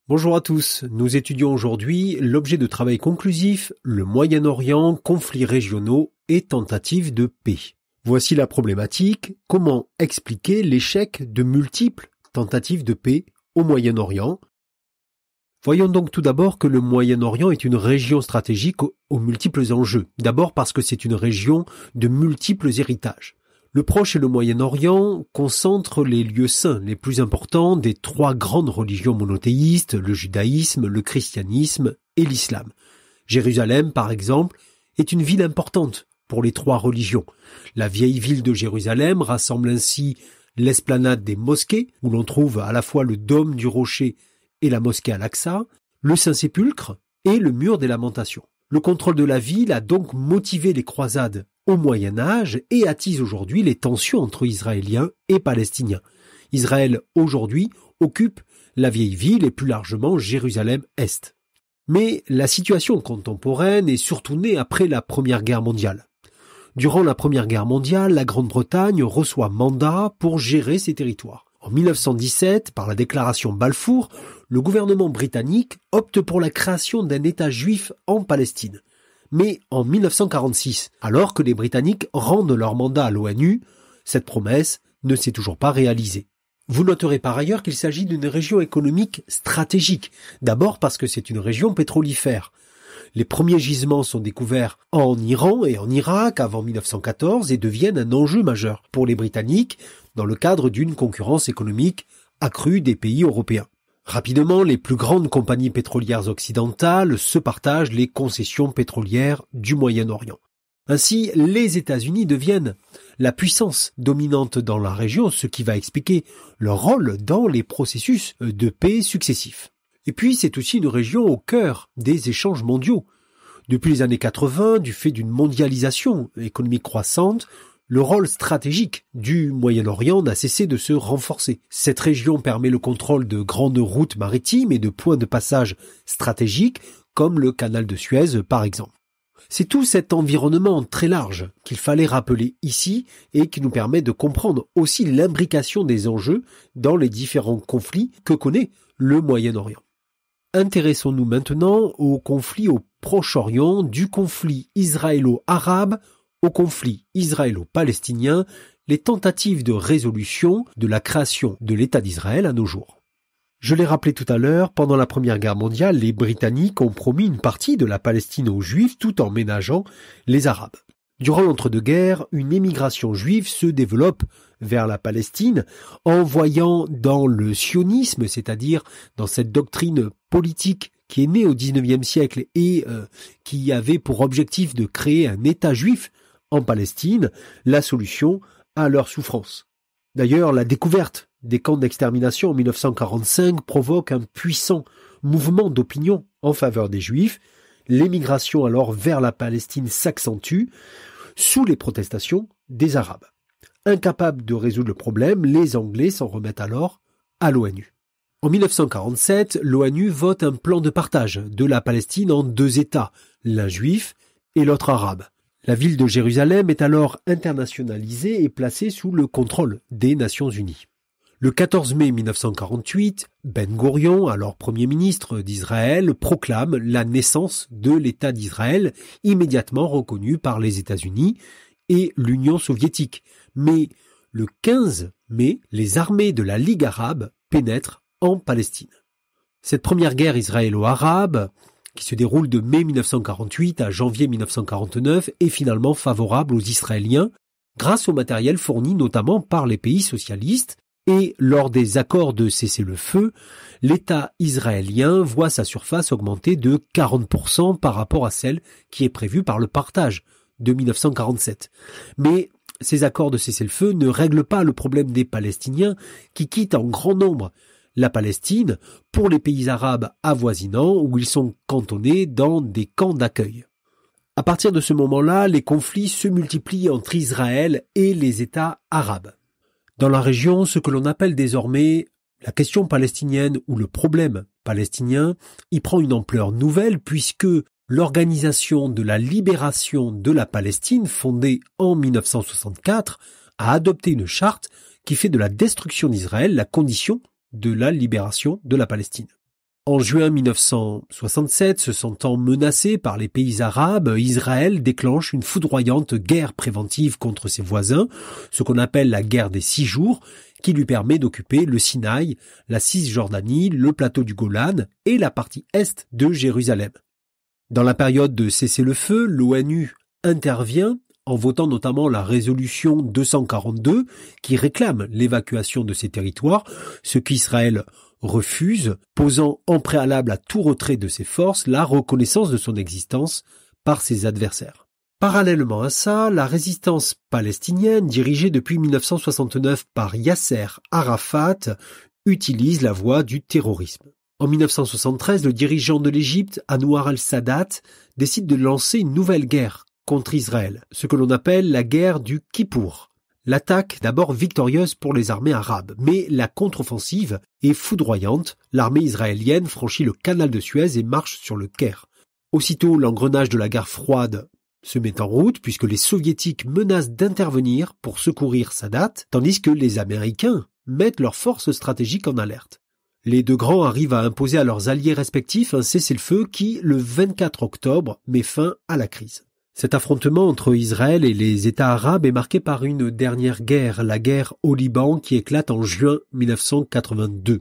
Bonjour à tous, nous étudions aujourd'hui l'objet de travail conclusif, le Moyen-Orient, conflits régionaux et tentatives de paix. Voici la problématique, comment expliquer l'échec de multiples tentatives de paix au Moyen-Orient. Voyons donc tout d'abord que le Moyen-Orient est une région stratégique aux multiples enjeux. D'abord parce que c'est une région de multiples héritages. Le Proche et le Moyen-Orient concentrent les lieux saints les plus importants des trois grandes religions monothéistes, le judaïsme, le christianisme et l'islam. Jérusalem, par exemple, est une ville importante pour les trois religions. La vieille ville de Jérusalem rassemble ainsi l'esplanade des mosquées, où l'on trouve à la fois le dôme du rocher et la mosquée Al-Aqsa, le Saint-Sépulcre et le mur des Lamentations. Le contrôle de la ville a donc motivé les croisades au Moyen-Âge et attise aujourd'hui les tensions entre Israéliens et Palestiniens. Israël, aujourd'hui, occupe la vieille ville et plus largement Jérusalem-Est. Mais la situation contemporaine est surtout née après la Première Guerre mondiale. Durant la Première Guerre mondiale, la Grande-Bretagne reçoit mandat pour gérer ses territoires. En 1917, par la déclaration Balfour, le gouvernement britannique opte pour la création d'un État juif en Palestine. Mais en 1946, alors que les Britanniques rendent leur mandat à l'ONU, cette promesse ne s'est toujours pas réalisée. Vous noterez par ailleurs qu'il s'agit d'une région économique stratégique, d'abord parce que c'est une région pétrolifère. Les premiers gisements sont découverts en Iran et en Irak avant 1914 et deviennent un enjeu majeur pour les Britanniques dans le cadre d'une concurrence économique accrue des pays européens. Rapidement, les plus grandes compagnies pétrolières occidentales se partagent les concessions pétrolières du Moyen-Orient. Ainsi, les États-Unis deviennent la puissance dominante dans la région, ce qui va expliquer leur rôle dans les processus de paix successifs. Et puis, c'est aussi une région au cœur des échanges mondiaux. Depuis les années 80, du fait d'une mondialisation économique croissante, le rôle stratégique du Moyen-Orient n'a cessé de se renforcer. Cette région permet le contrôle de grandes routes maritimes et de points de passage stratégiques, comme le canal de Suez par exemple. C'est tout cet environnement très large qu'il fallait rappeler ici et qui nous permet de comprendre aussi l'imbrication des enjeux dans les différents conflits que connaît le Moyen-Orient. Intéressons-nous maintenant au conflit au Proche-Orient, du conflit israélo-arabe au conflit israélo-palestinien, les tentatives de résolution de la création de l'État d'Israël à nos jours. Je l'ai rappelé tout à l'heure, pendant la Première Guerre mondiale, les Britanniques ont promis une partie de la Palestine aux Juifs tout en ménageant les Arabes. Durant l'entre-deux-guerres, une émigration juive se développe vers la Palestine en voyant dans le sionisme, c'est-à-dire dans cette doctrine politique qui est née au XIXe siècle et qui avait pour objectif de créer un État juif en Palestine, la solution à leurs souffrances. D'ailleurs, la découverte des camps d'extermination en 1945 provoque un puissant mouvement d'opinion en faveur des Juifs. L'émigration alors vers la Palestine s'accentue sous les protestations des Arabes. Incapables de résoudre le problème, les Anglais s'en remettent alors à l'ONU. En 1947, l'ONU vote un plan de partage de la Palestine en deux États, l'un juif et l'autre arabe. La ville de Jérusalem est alors internationalisée et placée sous le contrôle des Nations Unies. Le 14 mai 1948, Ben Gourion, alors Premier ministre d'Israël, proclame la naissance de l'État d'Israël, immédiatement reconnu par les États-Unis et l'Union soviétique. Mais le 15 mai, les armées de la Ligue arabe pénètrent en Palestine. Cette première guerre israélo-arabe, qui se déroule de mai 1948 à janvier 1949, est finalement favorable aux Israéliens grâce au matériel fourni notamment par les pays socialistes et lors des accords de cessez-le-feu, l'État israélien voit sa surface augmenter de 40% par rapport à celle qui est prévue par le partage de 1947. Mais ces accords de cessez-le-feu ne règlent pas le problème des Palestiniens qui quittent en grand nombre la Palestine pour les pays arabes avoisinants où ils sont cantonnés dans des camps d'accueil. À partir de ce moment-là, les conflits se multiplient entre Israël et les États arabes. Dans la région, ce que l'on appelle désormais la question palestinienne ou le problème palestinien y prend une ampleur nouvelle puisque l'Organisation de la libération de la Palestine, fondée en 1964, a adopté une charte qui fait de la destruction d'Israël la condition de la libération de la Palestine. En juin 1967, se sentant menacé par les pays arabes, Israël déclenche une foudroyante guerre préventive contre ses voisins, ce qu'on appelle la guerre des 6 jours, qui lui permet d'occuper le Sinaï, la Cisjordanie, le plateau du Golan et la partie est de Jérusalem. Dans la période de cessez-le-feu, l'ONU intervient en votant notamment la résolution 242 qui réclame l'évacuation de ces territoires, ce qu'Israël refuse, posant en préalable à tout retrait de ses forces la reconnaissance de son existence par ses adversaires. Parallèlement à ça, la résistance palestinienne, dirigée depuis 1969 par Yasser Arafat, utilise la voie du terrorisme. En 1973, le dirigeant de l'Égypte, Anwar al-Sadat, décide de lancer une nouvelle guerre contre Israël, ce que l'on appelle la guerre du Kippour. L'attaque d'abord victorieuse pour les armées arabes, mais la contre-offensive est foudroyante. L'armée israélienne franchit le canal de Suez et marche sur le Caire. Aussitôt, l'engrenage de la guerre froide se met en route puisque les soviétiques menacent d'intervenir pour secourir Sadat, tandis que les Américains mettent leurs forces stratégiques en alerte. Les deux grands arrivent à imposer à leurs alliés respectifs un cessez-le-feu qui, le 24 octobre, met fin à la crise. Cet affrontement entre Israël et les États arabes est marqué par une dernière guerre, la guerre au Liban qui éclate en juin 1982.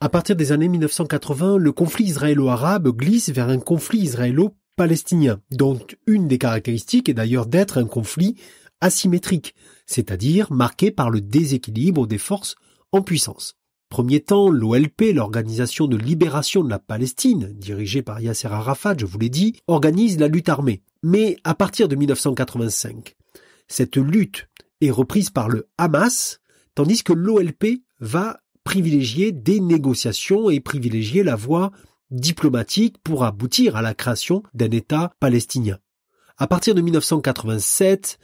À partir des années 1980, le conflit israélo-arabe glisse vers un conflit israélo-palestinien, dont une des caractéristiques est d'ailleurs d'être un conflit asymétrique, c'est-à-dire marqué par le déséquilibre des forces en puissance. Premier temps, l'OLP, l'Organisation de libération de la Palestine, dirigée par Yasser Arafat, je vous l'ai dit, organise la lutte armée. Mais à partir de 1985, cette lutte est reprise par le Hamas, tandis que l'OLP va privilégier des négociations et privilégier la voie diplomatique pour aboutir à la création d'un État palestinien. À partir de 1987,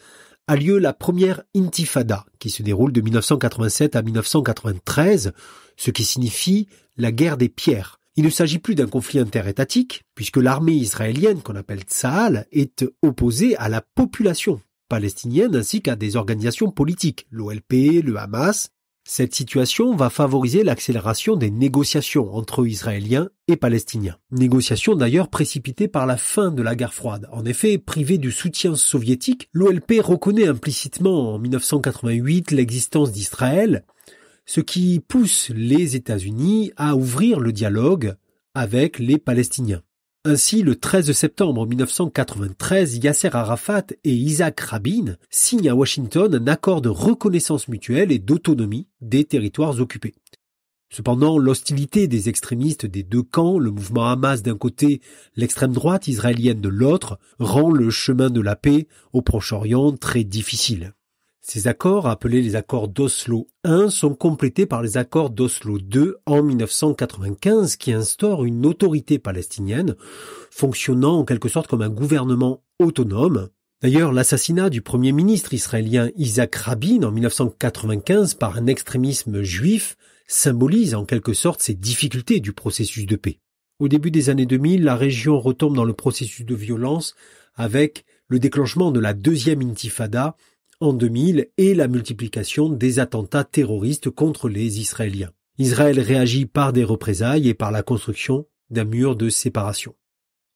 a lieu la première intifada, qui se déroule de 1987 à 1993, ce qui signifie la guerre des pierres. Il ne s'agit plus d'un conflit interétatique, puisque l'armée israélienne, qu'on appelle Tsahal, est opposée à la population palestinienne ainsi qu'à des organisations politiques, l'OLP, le Hamas. Cette situation va favoriser l'accélération des négociations entre Israéliens et Palestiniens. Négociations d'ailleurs précipitées par la fin de la guerre froide. En effet, privée du soutien soviétique, l'OLP reconnaît implicitement en 1988 l'existence d'Israël, ce qui pousse les États-Unis à ouvrir le dialogue avec les Palestiniens. Ainsi, le 13 septembre 1993, Yasser Arafat et Yitzhak Rabin signent à Washington un accord de reconnaissance mutuelle et d'autonomie des territoires occupés. Cependant, l'hostilité des extrémistes des deux camps, le mouvement Hamas d'un côté, l'extrême droite israélienne de l'autre, rend le chemin de la paix au Proche-Orient très difficile. Ces accords, appelés les accords d'Oslo I, sont complétés par les accords d'Oslo II en 1995 qui instaurent une autorité palestinienne fonctionnant en quelque sorte comme un gouvernement autonome. D'ailleurs, l'assassinat du premier ministre israélien Yitzhak Rabin en 1995 par un extrémisme juif symbolise en quelque sorte ces difficultés du processus de paix. Au début des années 2000, la région retombe dans le processus de violence avec le déclenchement de la deuxième intifada en 2000 et la multiplication des attentats terroristes contre les Israéliens. Israël réagit par des représailles et par la construction d'un mur de séparation.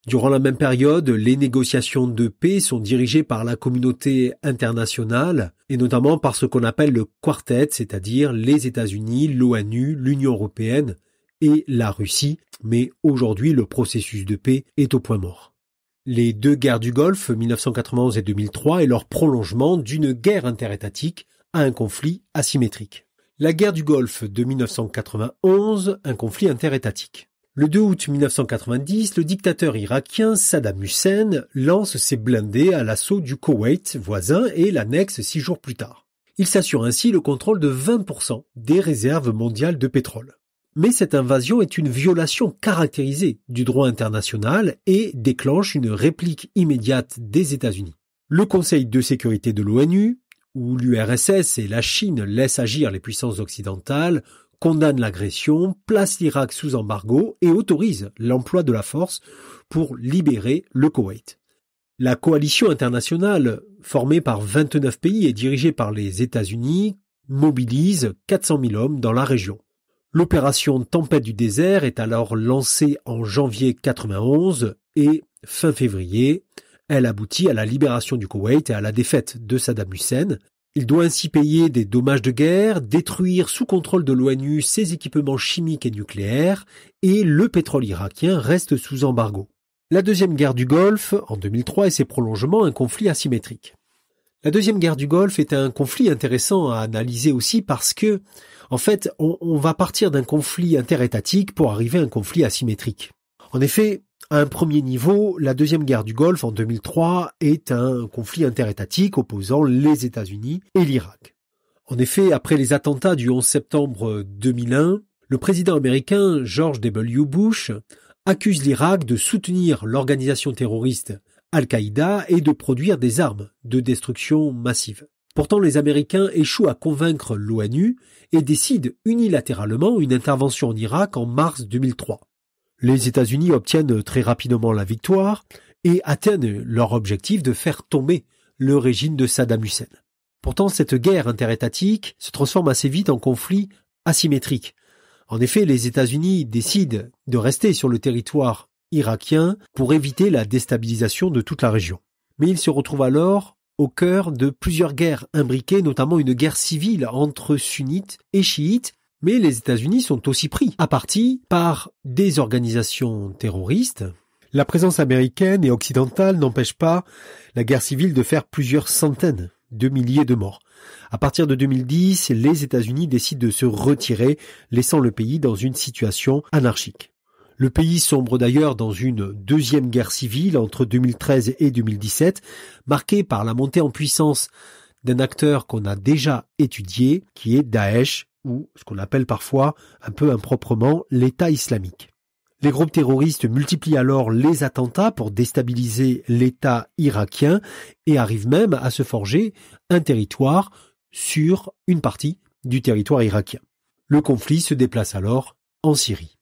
Durant la même période, les négociations de paix sont dirigées par la communauté internationale et notamment par ce qu'on appelle le quartet, c'est-à-dire les États-Unis, l'ONU, l'Union européenne et la Russie. Mais aujourd'hui, le processus de paix est au point mort. Les deux guerres du Golfe, 1991 et 2003, est leur prolongement d'une guerre interétatique à un conflit asymétrique. La guerre du Golfe de 1991, un conflit interétatique. Le 2 août 1990, le dictateur irakien Saddam Hussein lance ses blindés à l'assaut du Koweït voisin et l'annexe 6 jours plus tard. Il s'assure ainsi le contrôle de 20% des réserves mondiales de pétrole. Mais cette invasion est une violation caractérisée du droit international et déclenche une réplique immédiate des États-Unis. Le Conseil de sécurité de l'ONU, où l'URSS et la Chine laissent agir les puissances occidentales, condamne l'agression, place l'Irak sous embargo et autorise l'emploi de la force pour libérer le Koweït. La coalition internationale, formée par 29 pays et dirigée par les États-Unis, mobilise 400 000 hommes dans la région. L'opération Tempête du désert est alors lancée en janvier 91 et fin février, elle aboutit à la libération du Koweït et à la défaite de Saddam Hussein. Il doit ainsi payer des dommages de guerre, détruire sous contrôle de l'ONU ses équipements chimiques et nucléaires, et le pétrole irakien reste sous embargo. La deuxième guerre du Golfe, en 2003, et ses prolongements, un conflit asymétrique. La deuxième guerre du Golfe est un conflit intéressant à analyser aussi parce que, en fait, on va partir d'un conflit interétatique pour arriver à un conflit asymétrique. En effet, à un premier niveau, la deuxième guerre du Golfe en 2003 est un conflit interétatique opposant les États-Unis et l'Irak. En effet, après les attentats du 11 septembre 2001, le président américain George W. Bush accuse l'Irak de soutenir l'organisation terroriste Al-Qaïda et de produire des armes de destruction massive. Pourtant, les Américains échouent à convaincre l'ONU et décident unilatéralement une intervention en Irak en mars 2003. Les États-Unis obtiennent très rapidement la victoire et atteignent leur objectif de faire tomber le régime de Saddam Hussein. Pourtant, cette guerre interétatique se transforme assez vite en conflit asymétrique. En effet, les États-Unis décident de rester sur le territoire irakien pour éviter la déstabilisation de toute la région. Mais ils se retrouvent alors au cœur de plusieurs guerres imbriquées, notamment une guerre civile entre sunnites et chiites. Mais les États-Unis sont aussi pris à partie par des organisations terroristes. La présence américaine et occidentale n'empêche pas la guerre civile de faire plusieurs centaines de milliers de morts. À partir de 2010, les États-Unis décident de se retirer, laissant le pays dans une situation anarchique. Le pays sombre d'ailleurs dans une deuxième guerre civile entre 2013 et 2017, marquée par la montée en puissance d'un acteur qu'on a déjà étudié, qui est Daesh, ou ce qu'on appelle parfois, un peu improprement, l'État islamique. Les groupes terroristes multiplient alors les attentats pour déstabiliser l'État irakien et arrivent même à se forger un territoire sur une partie du territoire irakien. Le conflit se déplace alors en Syrie.